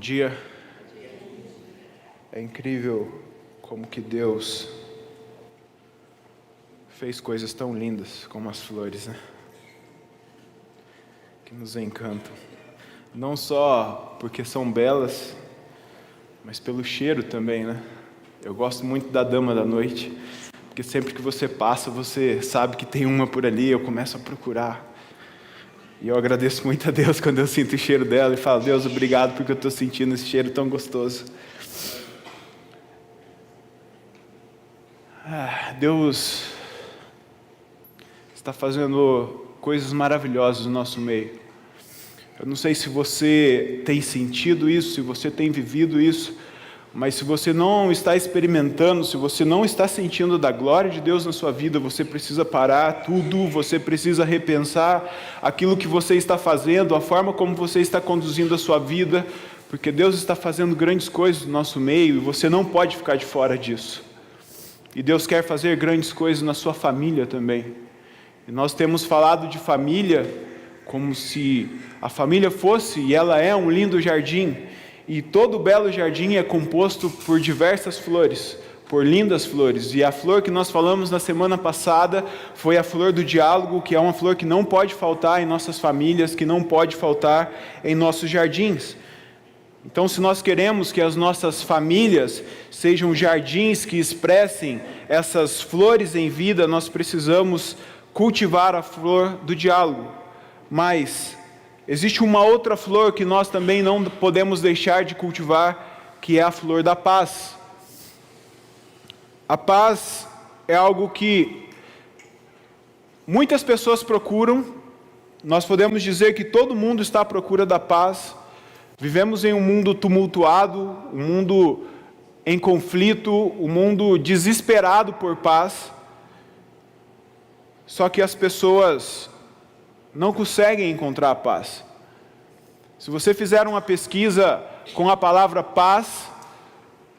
dia. É incrível como que Deus fez coisas tão lindas como as flores, né? Que nos encantam. Não só porque são belas, mas pelo cheiro também, né? Eu gosto muito da dama da noite, porque sempre que você passa, você sabe que tem uma por ali, eu começo a procurar. E eu agradeço muito a Deus quando eu sinto o cheiro dela e falo: Deus, obrigado porque eu estou sentindo esse cheiro tão gostoso. Deus está fazendo coisas maravilhosas no nosso meio. Eu não sei se você tem sentido isso, se você tem vivido isso, mas se você não está experimentando, se você não está sentindo da glória de Deus na sua vida, você precisa parar tudo, você precisa repensar aquilo que você está fazendo, a forma como você está conduzindo a sua vida, porque Deus está fazendo grandes coisas no nosso meio e você não pode ficar de fora disso. E Deus quer fazer grandes coisas na sua família também. E nós temos falado de família como se a família fosse, e ela é um lindo jardim, e todo belo jardim é composto por diversas flores, por lindas flores. E a flor que nós falamos na semana passada foi a flor do diálogo, que é uma flor que não pode faltar em nossas famílias, que não pode faltar em nossos jardins. Então, se nós queremos que as nossas famílias sejam jardins que expressem essas flores em vida, nós precisamos cultivar a flor do diálogo. Mas existe uma outra flor que nós também não podemos deixar de cultivar, que é a flor da paz. A paz é algo que muitas pessoas procuram. Nós podemos dizer que todo mundo está à procura da paz. Vivemos em um mundo tumultuado, um mundo em conflito, um mundo desesperado por paz. Só que as pessoas não conseguem encontrar a paz. Se você fizer uma pesquisa com a palavra paz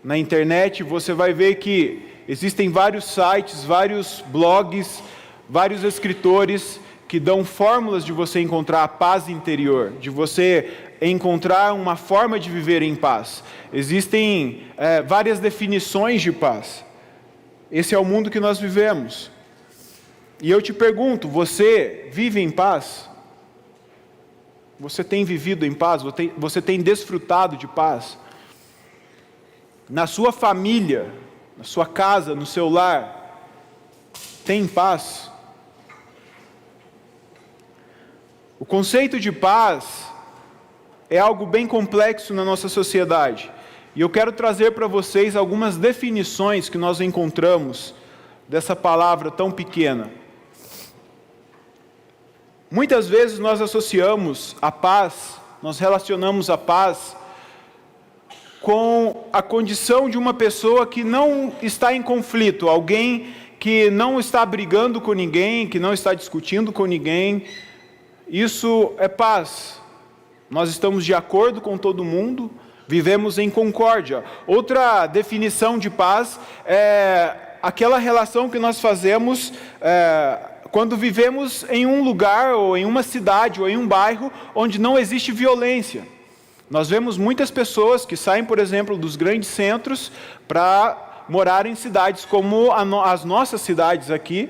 na internet, você vai ver que existem vários sites, vários blogs, vários escritores que dão fórmulas de você encontrar a paz interior, de você encontrar uma forma de viver em paz. Existem várias definições de paz. Esse é o mundo que nós vivemos. E eu te pergunto, você vive em paz? Você tem vivido em paz? Você tem desfrutado de paz? Na sua família, na sua casa, no seu lar, tem paz? O conceito de paz é algo bem complexo na nossa sociedade. E eu quero trazer para vocês algumas definições que nós encontramos dessa palavra tão pequena. Muitas vezes nós associamos a paz, nós relacionamos a paz com a condição de uma pessoa que não está em conflito, alguém que não está brigando com ninguém, que não está discutindo com ninguém. Isso é paz. Nós estamos de acordo com todo mundo, vivemos em concórdia. Outra definição de paz é aquela relação que nós fazemos quando vivemos em um lugar, ou em uma cidade, ou em um bairro, onde não existe violência. Nós vemos muitas pessoas que saem, por exemplo, dos grandes centros para morar em cidades como as nossas cidades aqui,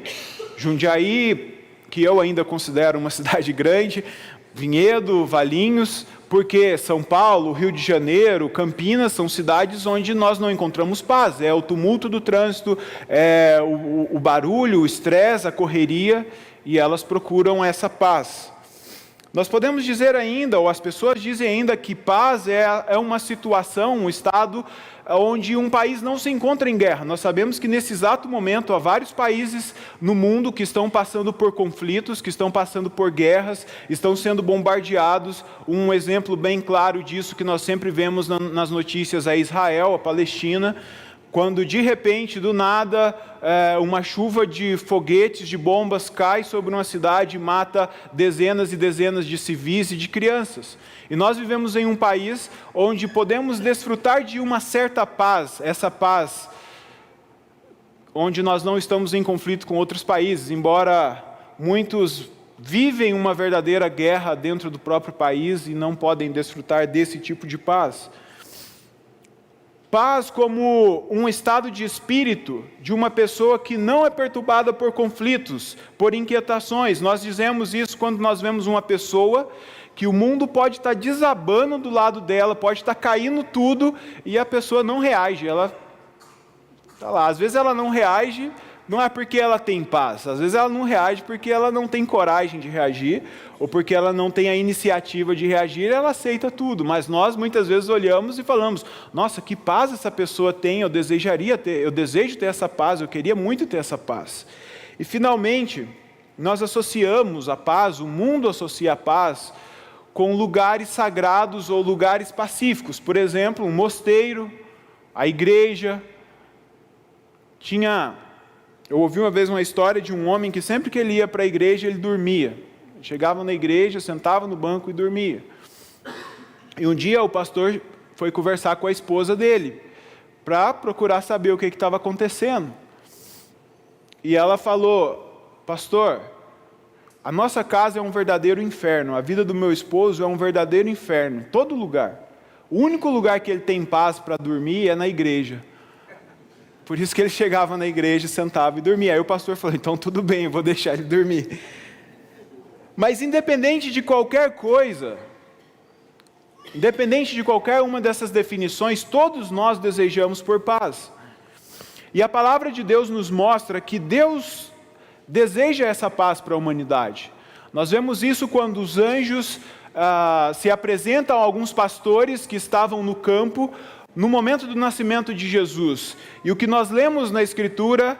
Jundiaí, que eu ainda considero uma cidade grande, Vinhedo, Valinhos, porque São Paulo, Rio de Janeiro, Campinas são cidades onde nós não encontramos paz. É o tumulto do trânsito, é o barulho, o estresse, a correria, e elas procuram essa paz. Nós podemos dizer ainda, ou as pessoas dizem ainda, que paz é uma situação, um estado onde um país não se encontra em guerra. Nós sabemos que nesse exato momento há vários países no mundo que estão passando por conflitos, que estão passando por guerras, estão sendo bombardeados. Um exemplo bem claro disso que nós sempre vemos nas notícias é Israel, a Palestina, quando de repente, do nada, uma chuva de foguetes, de bombas cai sobre uma cidade e mata dezenas e dezenas de civis e de crianças. E nós vivemos em um país onde podemos desfrutar de uma certa paz, essa paz onde nós não estamos em conflito com outros países, embora muitos vivem uma verdadeira guerra dentro do próprio país e não podem desfrutar desse tipo de paz. Paz como um estado de espírito de uma pessoa que não é perturbada por conflitos, por inquietações. Nós dizemos isso quando nós vemos uma pessoa que o mundo pode estar desabando do lado dela, pode estar caindo tudo, e a pessoa não reage, ela está lá. Às vezes ela não reage, não é porque ela tem paz, às vezes ela não reage porque ela não tem coragem de reagir, ou porque ela não tem a iniciativa de reagir, ela aceita tudo. Mas nós muitas vezes olhamos e falamos: nossa, que paz essa pessoa tem, eu desejo ter essa paz, eu queria muito ter essa paz. E finalmente, nós associamos a paz, o mundo associa a paz com lugares sagrados ou lugares pacíficos. Por exemplo, um mosteiro, a igreja. Eu ouvi uma vez uma história de um homem que sempre que ele ia para a igreja, ele dormia. Chegava na igreja, sentava no banco e dormia. E um dia o pastor foi conversar com a esposa dele, para procurar saber o que estava acontecendo. E ela falou: pastor, a nossa casa é um verdadeiro inferno, a vida do meu esposo é um verdadeiro inferno, todo lugar. O único lugar que ele tem paz para dormir é na igreja. Por isso que ele chegava na igreja, sentava e dormia. Aí o pastor falou: então tudo bem, eu vou deixar ele dormir. Mas independente de qualquer coisa, independente de qualquer uma dessas definições, todos nós desejamos por paz. E a palavra de Deus nos mostra que Deus deseja essa paz para a humanidade. Nós vemos isso quando os anjos se apresentam a alguns pastores que estavam no campo, no momento do nascimento de Jesus. E o que nós lemos na Escritura,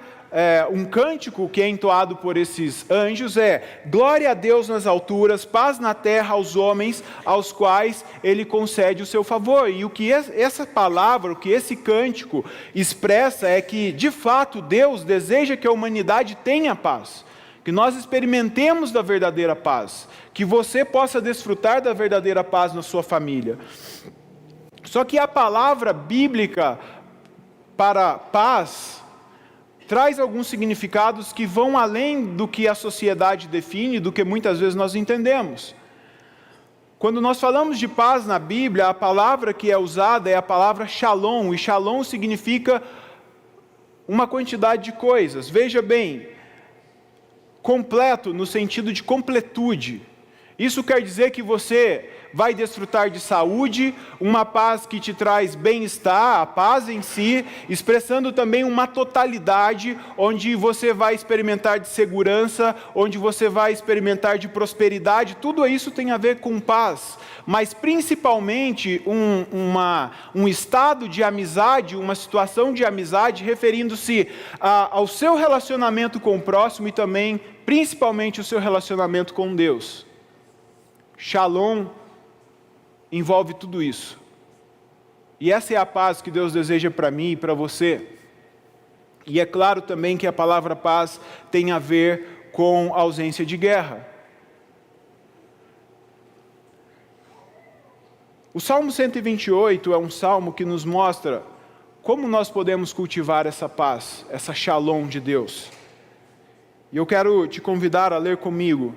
um cântico que é entoado por esses anjos é: glória a Deus nas alturas, paz na terra aos homens, aos quais Ele concede o seu favor. E o que essa palavra, o que esse cântico expressa é que, de fato, Deus deseja que a humanidade tenha paz, que nós experimentemos da verdadeira paz, que você possa desfrutar da verdadeira paz na sua família. Só que a palavra bíblica para paz traz alguns significados que vão além do que a sociedade define, do que muitas vezes nós entendemos. Quando nós falamos de paz na Bíblia, a palavra que é usada é a palavra shalom, e shalom significa uma quantidade de coisas. Veja bem, completo no sentido de completude. Isso quer dizer que você vai desfrutar de saúde, uma paz que te traz bem-estar, a paz em si, expressando também uma totalidade, onde você vai experimentar de segurança, onde você vai experimentar de prosperidade. Tudo isso tem a ver com paz, mas principalmente um estado de amizade, uma situação de amizade, referindo-se ao seu relacionamento com o próximo e também, principalmente, o seu relacionamento com Deus. Shalom envolve tudo isso. E essa é a paz que Deus deseja para mim e para você. E é claro também que a palavra paz tem a ver com a ausência de guerra. O Salmo 128 é um salmo que nos mostra como nós podemos cultivar essa paz, essa shalom de Deus. E eu quero te convidar a ler comigo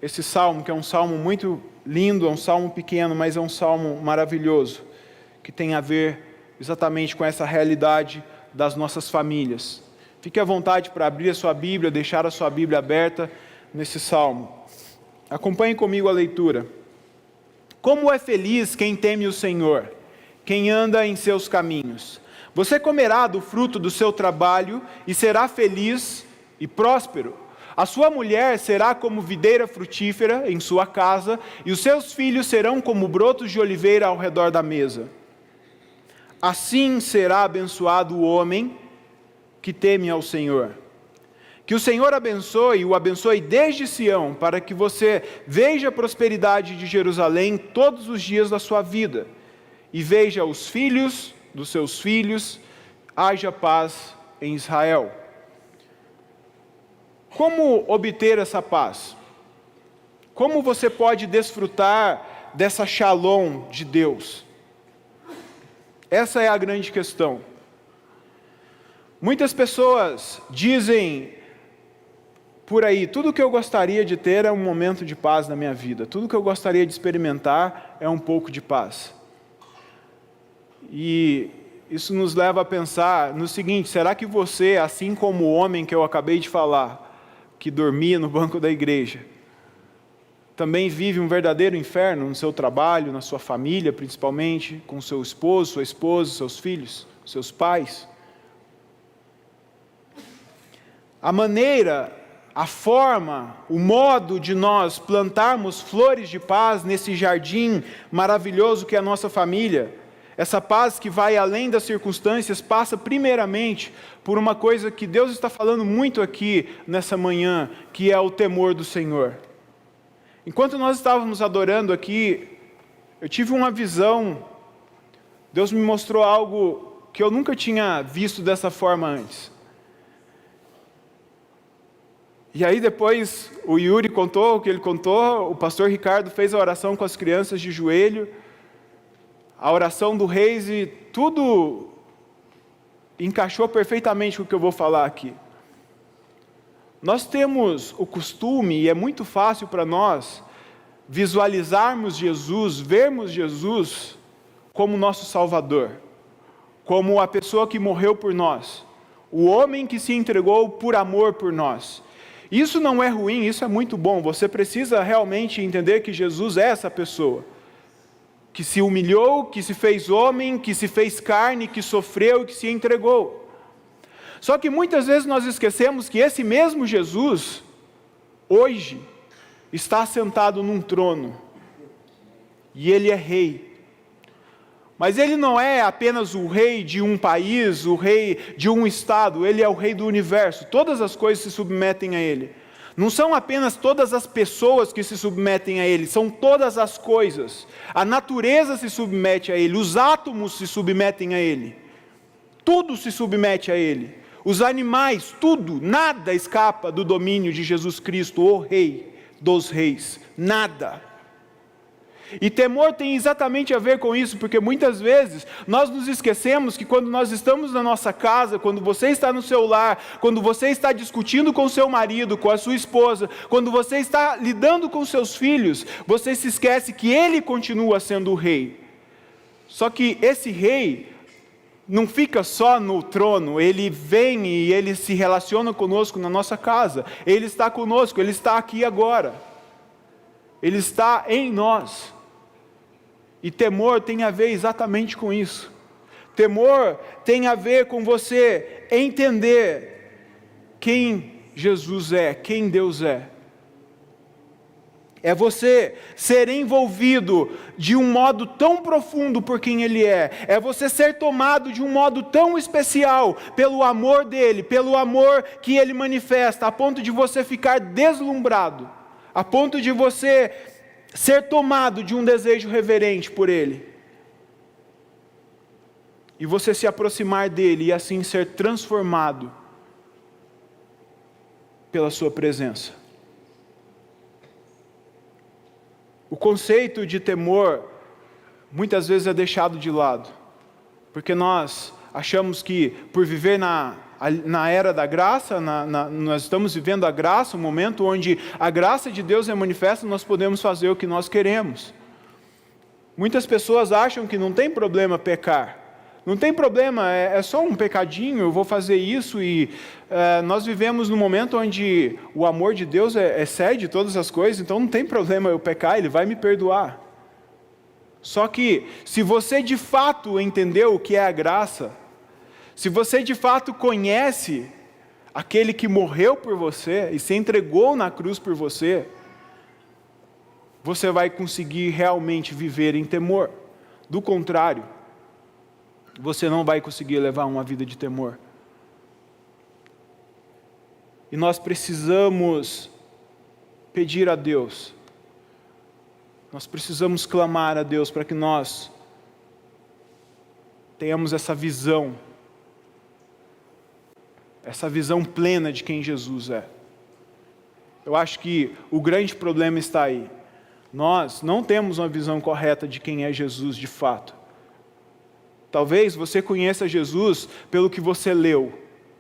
esse salmo, que é um salmo muito lindo, é um salmo pequeno, mas é um salmo maravilhoso, que tem a ver exatamente com essa realidade das nossas famílias. Fique à vontade para abrir a sua Bíblia, deixar a sua Bíblia aberta nesse salmo. Acompanhe comigo a leitura. Como é feliz quem teme o Senhor, quem anda em seus caminhos. Você comerá do fruto do seu trabalho e será feliz e próspero. A sua mulher será como videira frutífera em sua casa, e os seus filhos serão como brotos de oliveira ao redor da mesa. Assim será abençoado o homem que teme ao Senhor. Que o Senhor abençoe e o abençoe desde Sião, para que você veja a prosperidade de Jerusalém todos os dias da sua vida, e veja os filhos dos seus filhos, haja paz em Israel. Como obter essa paz? Como você pode desfrutar dessa shalom de Deus? Essa é a grande questão. Muitas pessoas dizem por aí: tudo que eu gostaria de ter é um momento de paz na minha vida, tudo que eu gostaria de experimentar é um pouco de paz. E isso nos leva a pensar no seguinte: será que você, assim como o homem que eu acabei de falar, que dormia no banco da igreja, também vive um verdadeiro inferno no seu trabalho, na sua família principalmente, com seu esposo, sua esposa, seus filhos, seus pais? A maneira, a forma, o modo de nós plantarmos flores de paz nesse jardim maravilhoso que é a nossa família, essa paz que vai além das circunstâncias, passa primeiramente por uma coisa que Deus está falando muito aqui nessa manhã, que é o temor do Senhor. Enquanto nós estávamos adorando aqui, eu tive uma visão. Deus me mostrou algo que eu nunca tinha visto dessa forma antes. E aí depois o Yuri contou o que ele contou, o pastor Ricardo fez a oração com as crianças de joelho, a oração do Reis, e tudo encaixou perfeitamente com o que eu vou falar aqui. Nós temos o costume, e é muito fácil para nós, visualizarmos Jesus, vermos Jesus como nosso Salvador, como a pessoa que morreu por nós, o homem que se entregou por amor por nós. Isso não é ruim, isso é muito bom. Você precisa realmente entender que Jesus é essa pessoa, que se humilhou, que se fez homem, que se fez carne, que sofreu e que se entregou. Só que muitas vezes nós esquecemos que esse mesmo Jesus, hoje, está sentado num trono, e Ele é rei. Mas Ele não é apenas o rei de um país, o rei de um estado, Ele é o rei do universo. Todas as coisas se submetem a Ele. Não são apenas todas as pessoas que se submetem a Ele, são todas as coisas. A natureza se submete a Ele, os átomos se submetem a Ele. Tudo se submete a Ele. Os animais, tudo, nada escapa do domínio de Jesus Cristo, o Rei dos Reis. Nada. E temor tem exatamente a ver com isso, porque muitas vezes nós nos esquecemos que quando nós estamos na nossa casa, quando você está no seu lar, quando você está discutindo com o seu marido, com a sua esposa, quando você está lidando com seus filhos, você se esquece que Ele continua sendo o Rei. Só que esse Rei não fica só no trono, Ele vem e Ele se relaciona conosco na nossa casa. Ele está conosco, Ele está aqui agora. Ele está em nós. E temor tem a ver exatamente com isso. Temor tem a ver com você entender quem Jesus é, quem Deus é. É você ser envolvido de um modo tão profundo por quem Ele é. É você ser tomado de um modo tão especial pelo amor dEle, pelo amor que Ele manifesta, a ponto de você ficar deslumbrado, a ponto de você ser tomado de um desejo reverente por Ele. E você se aproximar dEle e assim ser transformado pela sua presença. O conceito de temor muitas vezes é deixado de lado, porque nós achamos que por viver na era da graça, nós estamos vivendo a graça, um momento onde a graça de Deus é manifesta, nós podemos fazer o que nós queremos. Muitas pessoas acham que não tem problema pecar. Não tem problema, é só um pecadinho, eu vou fazer isso. E nós vivemos num momento onde o amor de Deus excede todas as coisas, então não tem problema eu pecar, Ele vai me perdoar. Só que, se você de fato entendeu o que é a graça, se você de fato conhece aquele que morreu por você e se entregou na cruz por você, você vai conseguir realmente viver em temor. Do contrário, você não vai conseguir levar uma vida de temor. E nós precisamos pedir a Deus, nós precisamos clamar a Deus para que nós tenhamos essa visão plena de quem Jesus é. Eu acho que o grande problema está aí. Nós não temos uma visão correta de quem é Jesus de fato. Talvez você conheça Jesus pelo que você leu,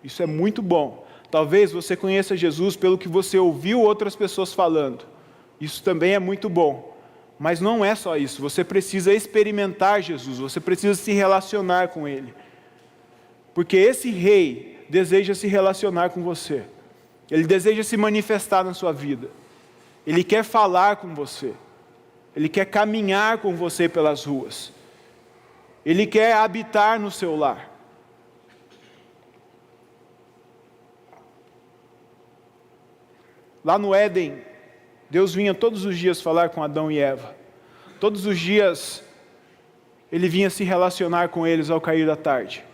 isso é muito bom. Talvez você conheça Jesus pelo que você ouviu outras pessoas falando, isso também é muito bom. Mas não é só isso, você precisa experimentar Jesus, você precisa se relacionar com Ele. Porque esse Rei deseja se relacionar com você. Ele deseja se manifestar na sua vida. Ele quer falar com você. Ele quer caminhar com você pelas ruas. Ele quer habitar no seu lar. Lá no Éden, Deus vinha todos os dias falar com Adão e Eva. Todos os dias Ele vinha se relacionar com eles ao cair da tarde.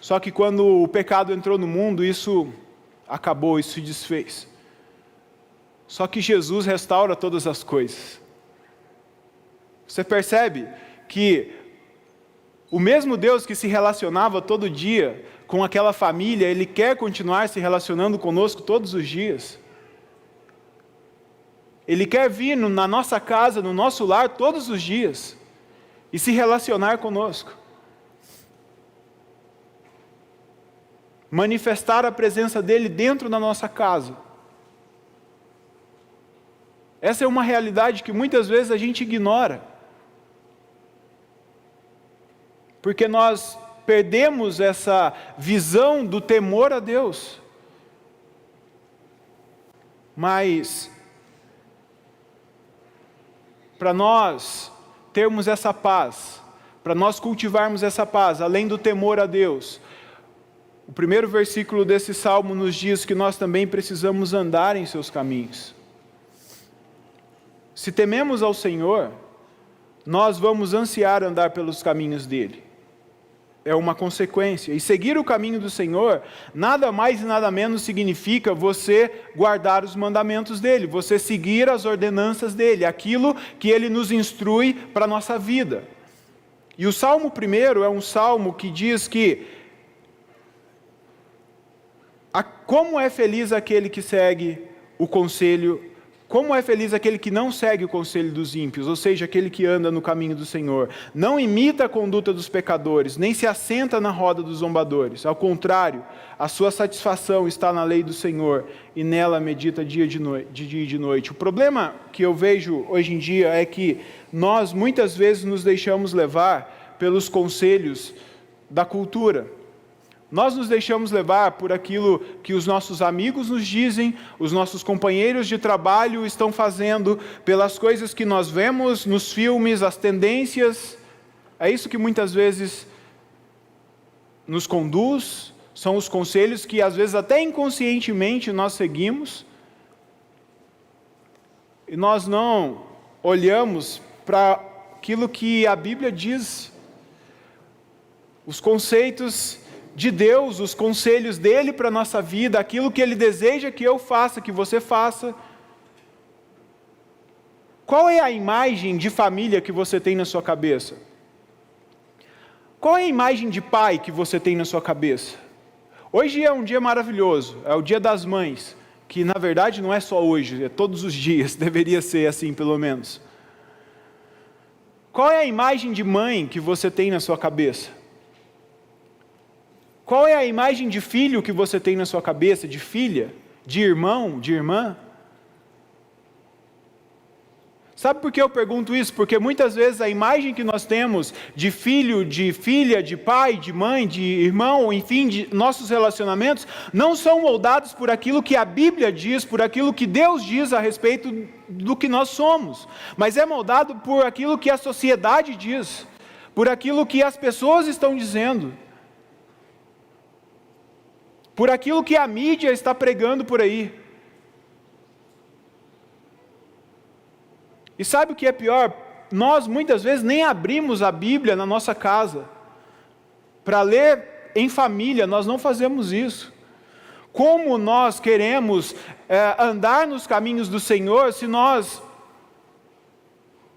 Só que quando o pecado entrou no mundo, isso acabou, isso se desfez. Só que Jesus restaura todas as coisas. Você percebe que o mesmo Deus que se relacionava todo dia com aquela família, Ele quer continuar se relacionando conosco todos os dias. Ele quer vir na nossa casa, no nosso lar todos os dias e se relacionar conosco. Manifestar a presença dEle dentro da nossa casa. Essa é uma realidade que muitas vezes a gente ignora. Porque nós perdemos essa visão do temor a Deus. Mas, para nós termos essa paz, para nós cultivarmos essa paz, além do temor a Deus, o primeiro versículo desse salmo nos diz que nós também precisamos andar em seus caminhos. Se tememos ao Senhor, nós vamos ansiar andar pelos caminhos dEle. É uma consequência. E seguir o caminho do Senhor, nada mais e nada menos significa você guardar os mandamentos dEle, você seguir as ordenanças dEle, aquilo que Ele nos instrui para a nossa vida. E o Salmo 1 é um salmo que diz que como é feliz aquele que segue o conselho, como é feliz aquele que não segue o conselho dos ímpios, ou seja, aquele que anda no caminho do Senhor. Não imita a conduta dos pecadores, nem se assenta na roda dos zombadores. Ao contrário, a sua satisfação está na lei do Senhor, e nela medita de dia e de noite. O problema que eu vejo hoje em dia é que nós muitas vezes nos deixamos levar pelos conselhos da cultura. Nós nos deixamos levar por aquilo que os nossos amigos nos dizem, os nossos companheiros de trabalho estão fazendo, pelas coisas que nós vemos nos filmes, as tendências. É isso que muitas vezes nos conduz, são os conselhos que às vezes até inconscientemente nós seguimos. E nós não olhamos para aquilo que a Bíblia diz, os conceitos de Deus, os conselhos dEle para a nossa vida, aquilo que Ele deseja que eu faça, que você faça. Qual é a imagem de família que você tem na sua cabeça? Qual é a imagem de pai que você tem na sua cabeça? Hoje é um dia maravilhoso, é o Dia das Mães, que na verdade não é só hoje, é todos os dias, deveria ser assim pelo menos. Qual é a imagem de mãe que você tem na sua cabeça? Qual é a imagem de filho que você tem na sua cabeça, de filha, de irmão, de irmã? Sabe por que eu pergunto isso? Porque muitas vezes a imagem que nós temos de filho, de filha, de pai, de mãe, de irmão, enfim, de nossos relacionamentos, não são moldados por aquilo que a Bíblia diz, por aquilo que Deus diz a respeito do que nós somos, mas é moldado por aquilo que a sociedade diz, por aquilo que as pessoas estão dizendo, por aquilo que a mídia está pregando por aí. E sabe o que é pior? Nós muitas vezes nem abrimos a Bíblia na nossa casa para ler em família, nós não fazemos isso. Como nós queremos andar nos caminhos do Senhor se nós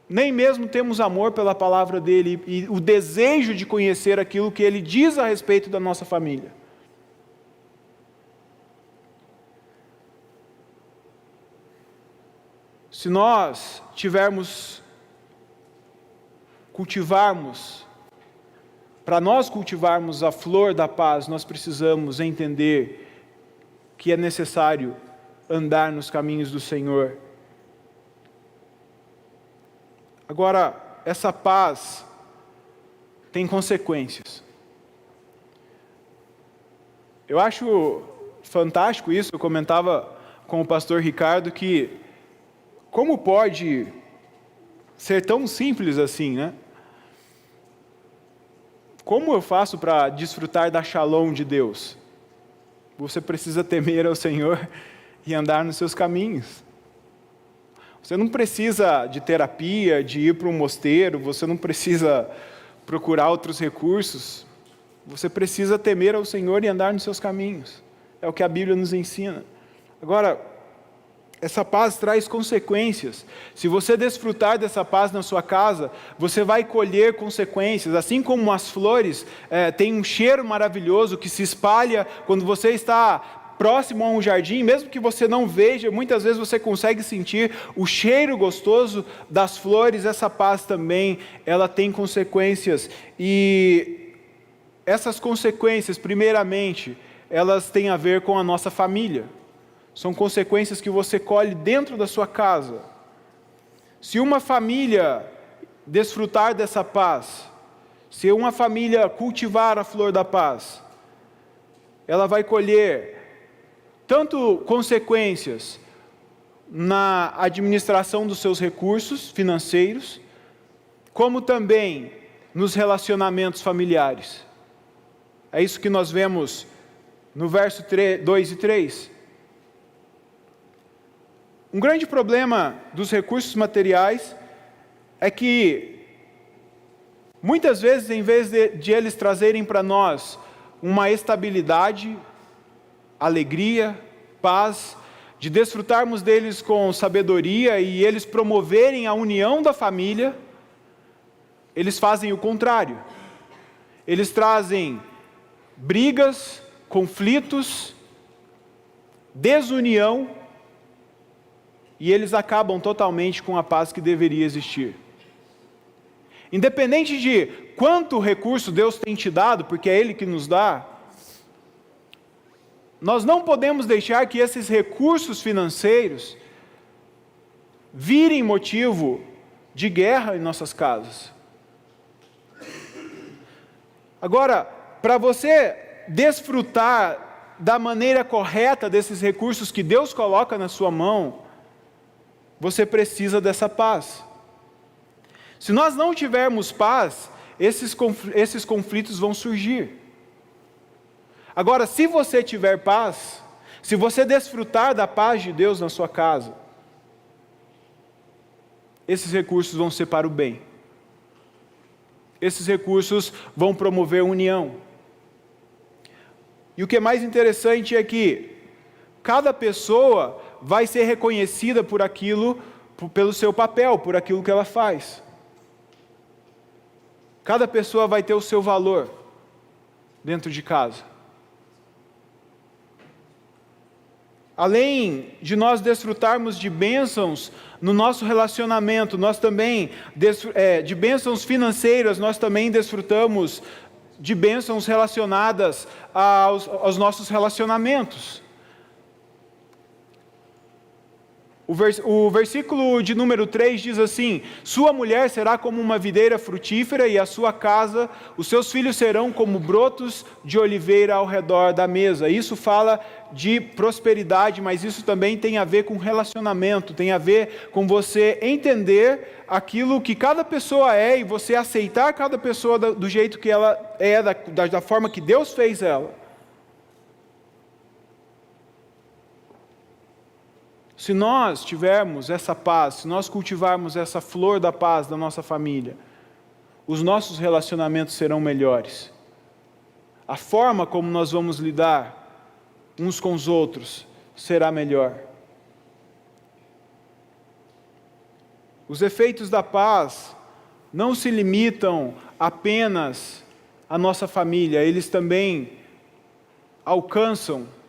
nem mesmo temos amor pela palavra dEle e o desejo de conhecer aquilo que Ele diz a respeito da nossa família? Se nós para nós cultivarmos a flor da paz, nós precisamos entender que é necessário andar nos caminhos do Senhor. Agora, essa paz tem consequências. Eu acho fantástico isso, eu comentava com o pastor Ricardo que como pode ser tão simples assim, né? Como eu faço para desfrutar da shalom de Deus? Você precisa temer ao Senhor e andar nos seus caminhos. Você não precisa de terapia, de ir para um mosteiro, você não precisa procurar outros recursos. Você precisa temer ao Senhor e andar nos seus caminhos. É o que a Bíblia nos ensina. Agora, essa paz traz consequências. Se você desfrutar dessa paz na sua casa, você vai colher consequências. Assim como as flores têm um cheiro maravilhoso que se espalha quando você está próximo a um jardim, mesmo que você não veja, muitas vezes você consegue sentir o cheiro gostoso das flores. Essa paz também, ela tem consequências. E essas consequências, primeiramente, elas têm a ver com a nossa família. São consequências que você colhe dentro da sua casa. Se uma família desfrutar dessa paz, se uma família cultivar a flor da paz, ela vai colher tanto consequências na administração dos seus recursos financeiros, como também nos relacionamentos familiares. É isso que nós vemos no verso 2 e 3. Um grande problema dos recursos materiais é que, muitas vezes, em vez de eles trazerem para nós uma estabilidade, alegria, paz, de desfrutarmos deles com sabedoria e eles promoverem a união da família, eles fazem o contrário. Eles trazem brigas, conflitos, desunião, e eles acabam totalmente com a paz que deveria existir. Independente de quanto recurso Deus tem te dado, porque é Ele que nos dá, nós não podemos deixar que esses recursos financeiros virem motivo de guerra em nossas casas. Agora, para você desfrutar da maneira correta desses recursos que Deus coloca na sua mão, você precisa dessa paz. Se nós não tivermos paz, esses conflitos vão surgir. Agora, se você tiver paz, se você desfrutar da paz de Deus na sua casa, esses recursos vão ser para o bem. Esses recursos vão promover a união. E o que é mais interessante é que cada pessoa vai ser reconhecida por aquilo, pelo seu papel, por aquilo que ela faz. Cada pessoa vai ter o seu valor dentro de casa. Além de nós desfrutarmos de bênçãos no nosso relacionamento, nós também, de bênçãos financeiras, nós também desfrutamos de bênçãos relacionadas aos nossos relacionamentos. O versículo de número 3 diz assim: sua mulher será como uma videira frutífera e a sua casa, os seus filhos serão como brotos de oliveira ao redor da mesa. Isso fala de prosperidade, mas isso também tem a ver com relacionamento, tem a ver com você entender aquilo que cada pessoa é e você aceitar cada pessoa do jeito que ela é, da forma que Deus fez ela. Se nós tivermos essa paz, se nós cultivarmos essa flor da paz da nossa família, os nossos relacionamentos serão melhores. A forma como nós vamos lidar uns com os outros será melhor. Os efeitos da paz não se limitam apenas à nossa família, eles também alcançam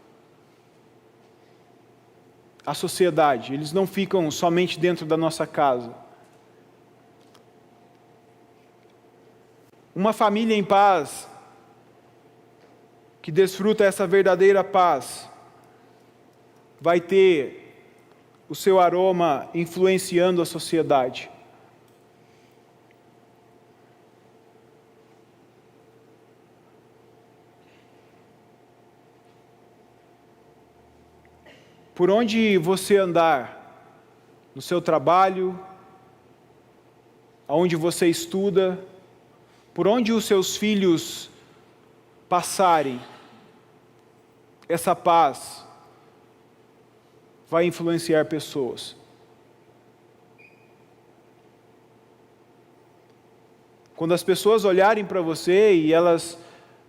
a sociedade, eles não ficam somente dentro da nossa casa. Uma família em paz, que desfruta essa verdadeira paz, vai ter o seu aroma influenciando a sociedade. por onde você andar, no seu trabalho, aonde você estuda, por onde os seus filhos passarem, essa paz vai influenciar pessoas. Quando as pessoas olharem para você e elas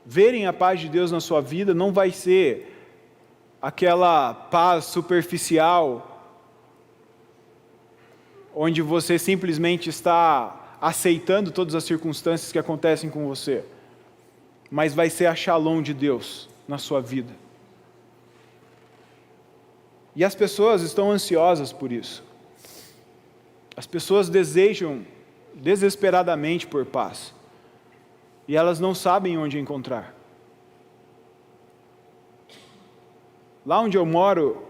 verem a paz de Deus na sua vida, não vai ser aquela paz superficial, onde você simplesmente está aceitando todas as circunstâncias que acontecem com você, mas vai ser a shalom de Deus na sua vida. E as pessoas estão ansiosas por isso. As pessoas desejam desesperadamente por paz, e elas não sabem onde encontrar. Lá onde eu moro,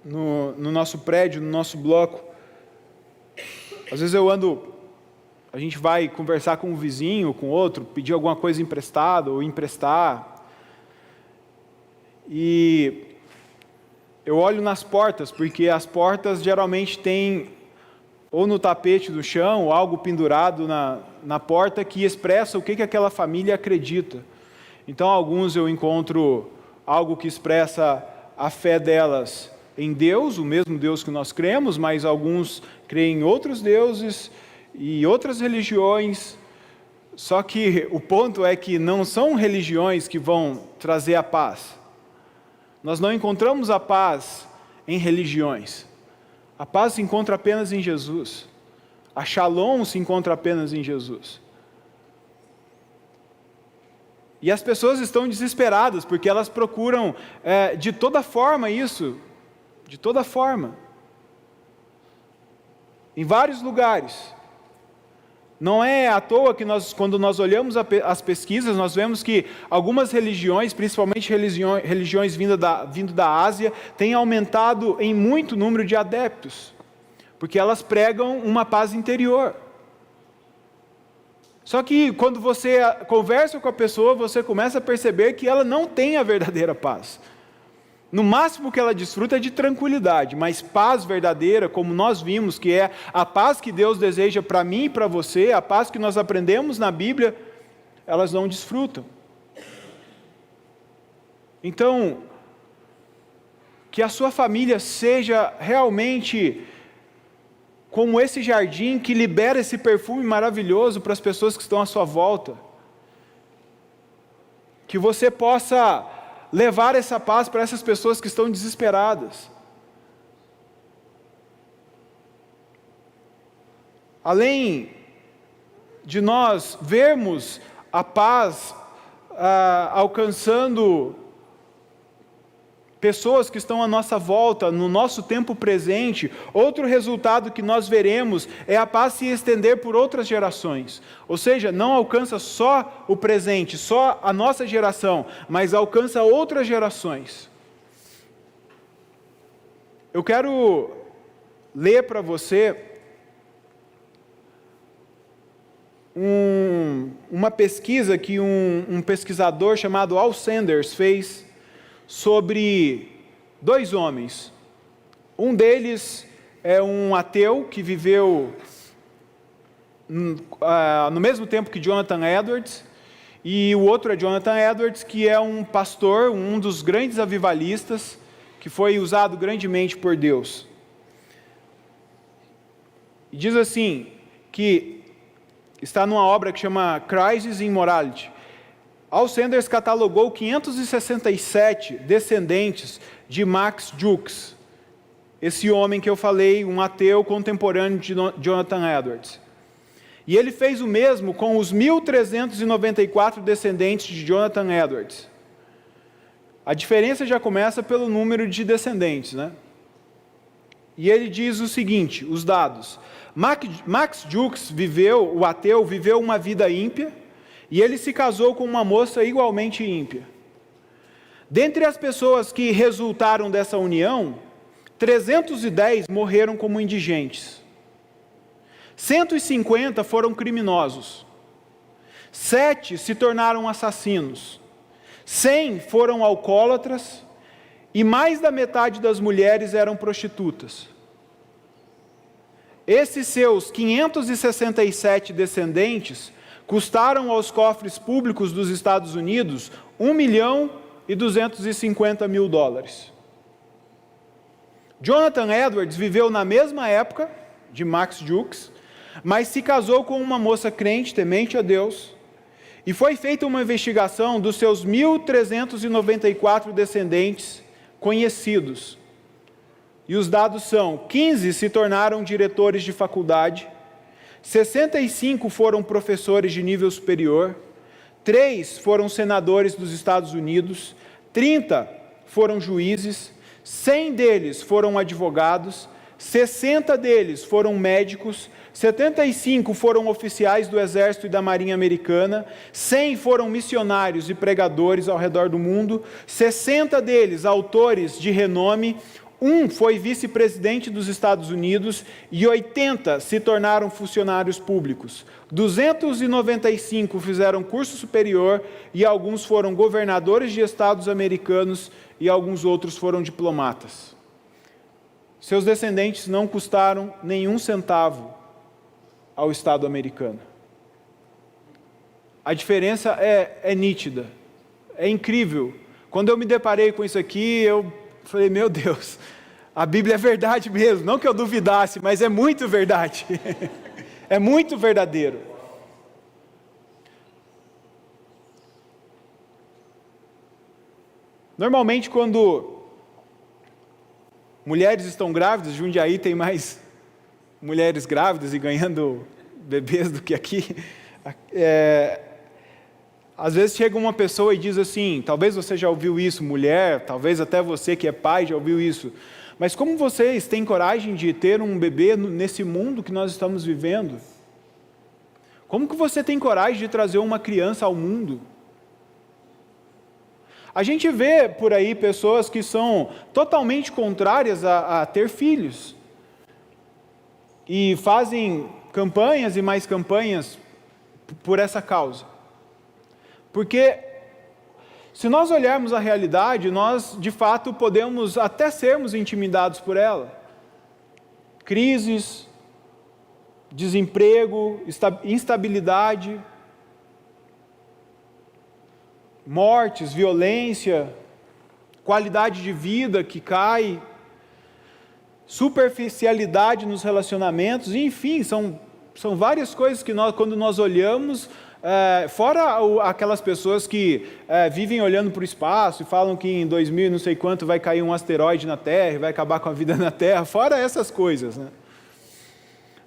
no nosso prédio, no nosso bloco, às vezes a gente vai conversar com um vizinho, com outro, pedir alguma coisa emprestada ou emprestar, e eu olho nas portas, porque as portas geralmente têm ou no tapete do chão, ou algo pendurado na porta que expressa o que aquela família acredita. Então, alguns eu encontro algo que expressa a fé delas em Deus, o mesmo Deus que nós cremos, mas alguns creem em outros deuses e outras religiões. Só que o ponto é que não são religiões que vão trazer a paz. Nós não encontramos a paz em religiões. A paz se encontra apenas em Jesus. A shalom se encontra apenas em Jesus. E as pessoas estão desesperadas, porque elas procuram de toda forma isso, de toda forma. Em vários lugares. Não é à toa que quando nós olhamos as pesquisas, nós vemos que algumas religiões, principalmente religiões vindo da Ásia, têm aumentado em muito número de adeptos, porque elas pregam uma paz interior. Só que quando você conversa com a pessoa, você começa a perceber que ela não tem a verdadeira paz. No máximo que ela desfruta é de tranquilidade, mas paz verdadeira, como nós vimos, que é a paz que Deus deseja para mim e para você, a paz que nós aprendemos na Bíblia, elas não desfrutam. Então, que a sua família seja realmente como esse jardim que libera esse perfume maravilhoso para as pessoas que estão à sua volta. Que você possa levar essa paz para essas pessoas que estão desesperadas. Além de nós vermos a paz alcançando pessoas que estão à nossa volta, no nosso tempo presente, outro resultado que nós veremos é a paz se estender por outras gerações. Ou seja, não alcança só o presente, só a nossa geração, mas alcança outras gerações. Eu quero ler para você uma pesquisa que um pesquisador chamado Al Sanders fez sobre 2 homens. Um deles é um ateu que viveu no mesmo tempo que Jonathan Edwards, e o outro é Jonathan Edwards, que é um pastor, um dos grandes avivalistas, que foi usado grandemente por Deus. E diz assim, que está numa obra que chama Crisis in Morality. Al Sanders catalogou 567 descendentes de Max Jukes, esse homem que eu falei, um ateu contemporâneo de Jonathan Edwards. E ele fez o mesmo com os 1.394 descendentes de Jonathan Edwards. A diferença já começa pelo número de descendentes, né? E ele diz o seguinte, os dados. Max Jukes o ateu, viveu uma vida ímpia, e ele se casou com uma moça igualmente ímpia. Dentre as pessoas que resultaram dessa união, 310 morreram como indigentes. 150 foram criminosos. 7 se tornaram assassinos. 100 foram alcoólatras. e mais da metade das mulheres eram prostitutas. Esses seus 567 descendentes custaram aos cofres públicos dos Estados Unidos $1.250.000. Jonathan Edwards viveu na mesma época de Max Jukes, mas se casou com uma moça crente, temente a Deus, e foi feita uma investigação dos seus 1.394 descendentes conhecidos. E os dados são: 15 se tornaram diretores de faculdade, 65 foram professores de nível superior, 3 foram senadores dos Estados Unidos, 30 foram juízes, 100 deles foram advogados, 60 deles foram médicos, 75 foram oficiais do Exército e da Marinha Americana, 100 foram missionários e pregadores ao redor do mundo, 60 deles autores de renome, 1 foi vice-presidente dos Estados Unidos e 80 se tornaram funcionários públicos. 295 fizeram curso superior e alguns foram governadores de estados americanos e alguns outros foram diplomatas. Seus descendentes não custaram nenhum centavo ao Estado americano. A diferença é nítida, é incrível. Quando eu me deparei com isso aqui, eu falei, meu Deus, a Bíblia é verdade mesmo. Não que eu duvidasse, mas é muito verdade. É muito verdadeiro. Normalmente, quando mulheres estão grávidas, Jundiaí tem mais mulheres grávidas e ganhando bebês do que aqui. Às vezes chega uma pessoa e diz assim, talvez você já ouviu isso, mulher, talvez até você que é pai já ouviu isso, mas como vocês têm coragem de ter um bebê nesse mundo que nós estamos vivendo? Como que você tem coragem de trazer uma criança ao mundo? A gente vê por aí pessoas que são totalmente contrárias a ter filhos e fazem campanhas e mais campanhas por essa causa. Porque se nós olharmos a realidade, nós de fato podemos até sermos intimidados por ela. Crises, desemprego, instabilidade, mortes, violência, qualidade de vida que cai, superficialidade nos relacionamentos, enfim, são várias coisas que nós, quando nós olhamos, fora aquelas pessoas que vivem olhando para o espaço e falam que em 2000 não sei quanto vai cair um asteroide na Terra e vai acabar com a vida na Terra, fora essas coisas, né?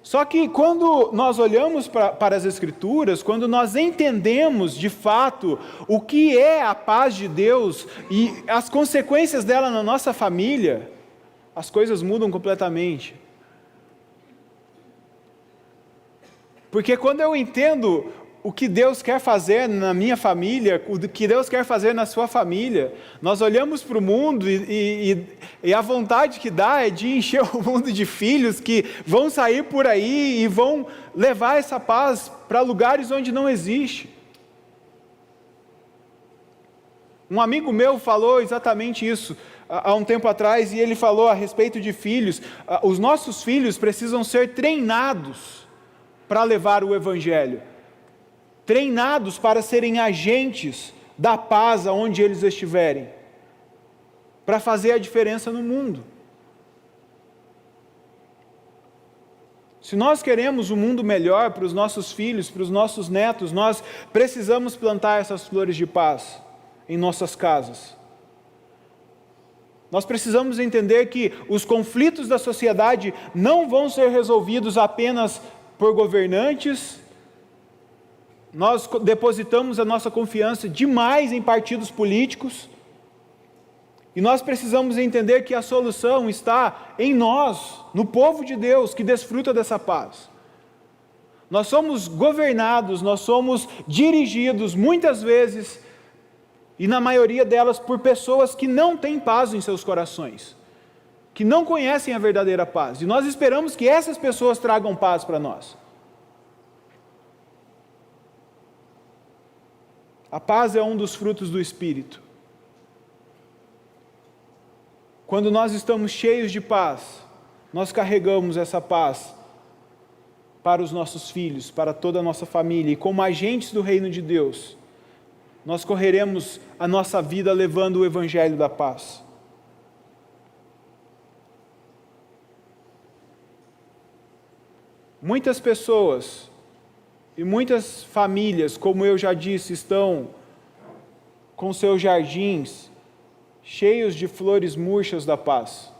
Só que quando nós olhamos para as Escrituras, quando nós entendemos de fato o que é a paz de Deus e as consequências dela na nossa família, as coisas mudam completamente. Porque quando eu entendo o que Deus quer fazer na minha família, o que Deus quer fazer na sua família, nós olhamos para o mundo e a vontade que dá é de encher o mundo de filhos que vão sair por aí e vão levar essa paz para lugares onde não existe. Um amigo meu falou exatamente isso há um tempo atrás, e ele falou a respeito de filhos. Os nossos filhos precisam ser treinados para levar o Evangelho, treinados para serem agentes da paz aonde eles estiverem, para fazer a diferença no mundo. Se nós queremos um mundo melhor para os nossos filhos, para os nossos netos, nós precisamos plantar essas flores de paz em nossas casas. Nós precisamos entender que os conflitos da sociedade não vão ser resolvidos apenas por governantes. Nós depositamos a nossa confiança demais em partidos políticos, e nós precisamos entender que a solução está em nós, no povo de Deus que desfruta dessa paz. Nós somos governados, nós somos dirigidos muitas vezes, e na maioria delas por pessoas que não têm paz em seus corações, que não conhecem a verdadeira paz, e nós esperamos que essas pessoas tragam paz para nós. A paz é um dos frutos do Espírito. quando nós estamos cheios de paz, nós carregamos essa paz para os nossos filhos, para toda a nossa família, e como agentes do reino de Deus, nós correremos a nossa vida levando o evangelho da paz. Muitas pessoas e muitas famílias, como eu já disse, estão com seus jardins cheios de flores murchas da paz.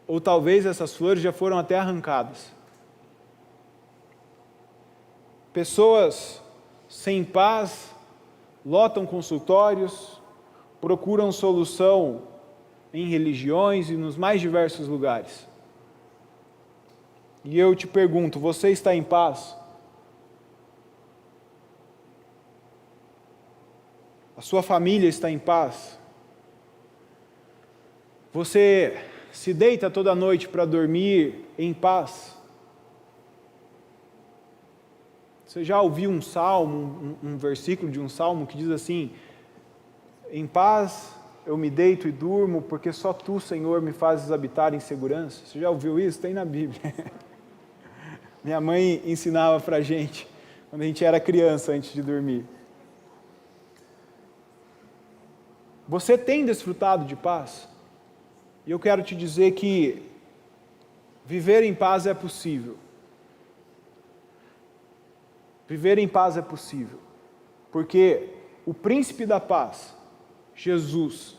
Ou talvez essas flores já foram até arrancadas. Pessoas sem paz lotam consultórios, procuram solução em religiões e nos mais diversos lugares. E eu te pergunto, você está em paz? A sua família está em paz? Você se deita toda noite para dormir em paz? Você já ouviu um salmo, um versículo de um salmo que diz assim: em paz eu me deito e durmo, porque só Tu, Senhor, me fazes habitar em segurança? Você já ouviu isso? Tem na Bíblia. Minha mãe ensinava para a gente, quando a gente era criança, antes de dormir. Você tem desfrutado de paz? E eu quero te dizer que viver em paz é possível. Viver em paz é possível, porque o príncipe da paz, Jesus,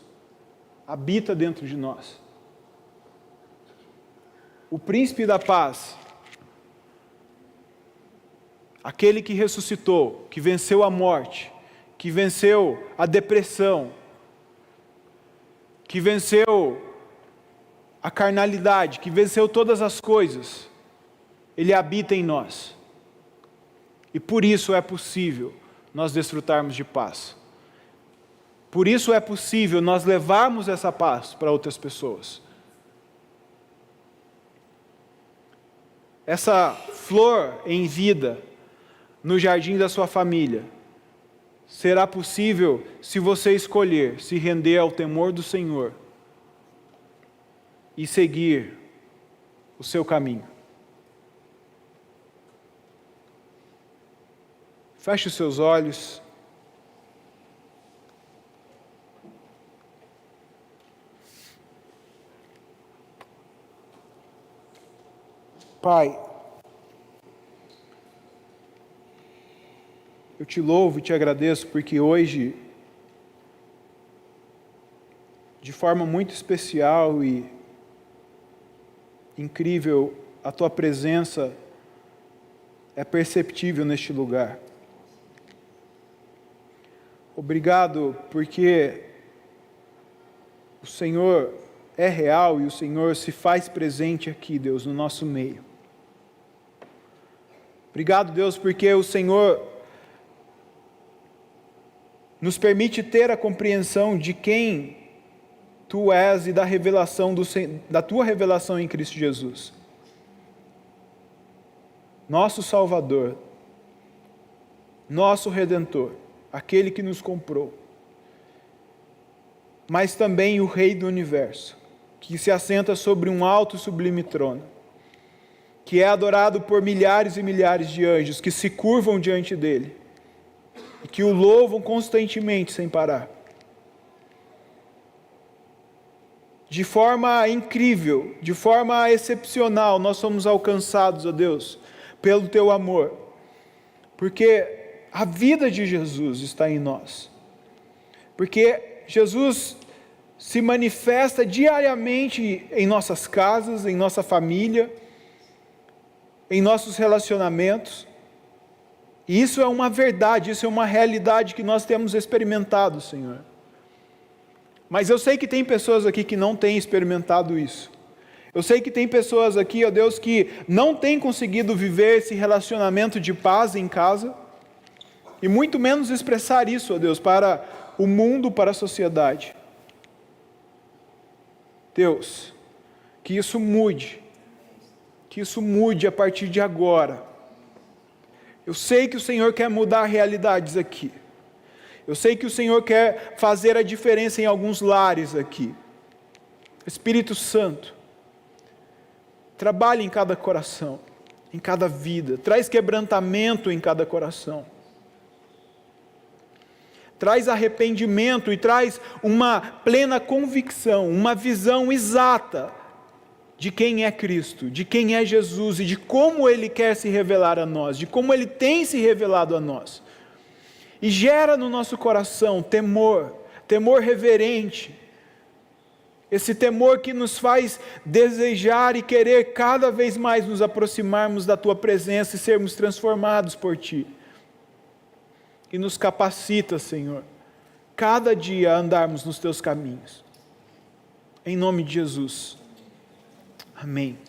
habita dentro de nós. O príncipe da paz, aquele que ressuscitou, que venceu a morte, que venceu a depressão, que venceu a carnalidade, que venceu todas as coisas, Ele habita em nós. E por isso é possível nós desfrutarmos de paz. Por isso é possível nós levarmos essa paz para outras pessoas. Essa flor em vida no jardim da sua família será possível se você escolher se render ao temor do Senhor e seguir o seu caminho. Feche os seus olhos. Pai, eu te louvo e te agradeço porque hoje, de forma muito especial e incrível, a Tua presença é perceptível neste lugar. Obrigado porque o Senhor é real e o Senhor se faz presente aqui, Deus, no nosso meio. Obrigado, Deus, porque o Senhor nos permite ter a compreensão de quem Tu és e da revelação da Tua revelação em Cristo Jesus. Nosso Salvador, nosso Redentor, aquele que nos comprou, mas também o Rei do Universo, que se assenta sobre um alto e sublime trono, que é adorado por milhares e milhares de anjos que se curvam diante dele e que o louvam constantemente sem parar. De forma incrível, de forma excepcional, nós somos alcançados, ó Deus, pelo Teu amor, porque a vida de Jesus está em nós, porque Jesus se manifesta diariamente em nossas casas, em nossa família, em nossos relacionamentos, e isso é uma verdade, isso é uma realidade que nós temos experimentado, Senhor. Mas eu sei que tem pessoas aqui que não têm experimentado isso. Eu sei que tem pessoas aqui, ó Deus, que não têm conseguido viver esse relacionamento de paz em casa, e muito menos expressar isso, ó Deus, para o mundo, para a sociedade. Deus, que isso mude a partir de agora. Eu sei que o Senhor quer mudar realidades aqui. Eu sei que o Senhor quer fazer a diferença em alguns lares aqui. Espírito Santo, trabalhe em cada coração, em cada vida, traz quebrantamento em cada coração. Traz arrependimento e traz uma plena convicção, uma visão exata de quem é Cristo, de quem é Jesus e de como Ele quer se revelar a nós, de como Ele tem se revelado a nós. E gera no nosso coração temor, temor reverente, esse temor que nos faz desejar e querer cada vez mais nos aproximarmos da Tua presença e sermos transformados por Ti. E nos capacita, Senhor, cada dia a andarmos nos Teus caminhos. Em nome de Jesus. Amém.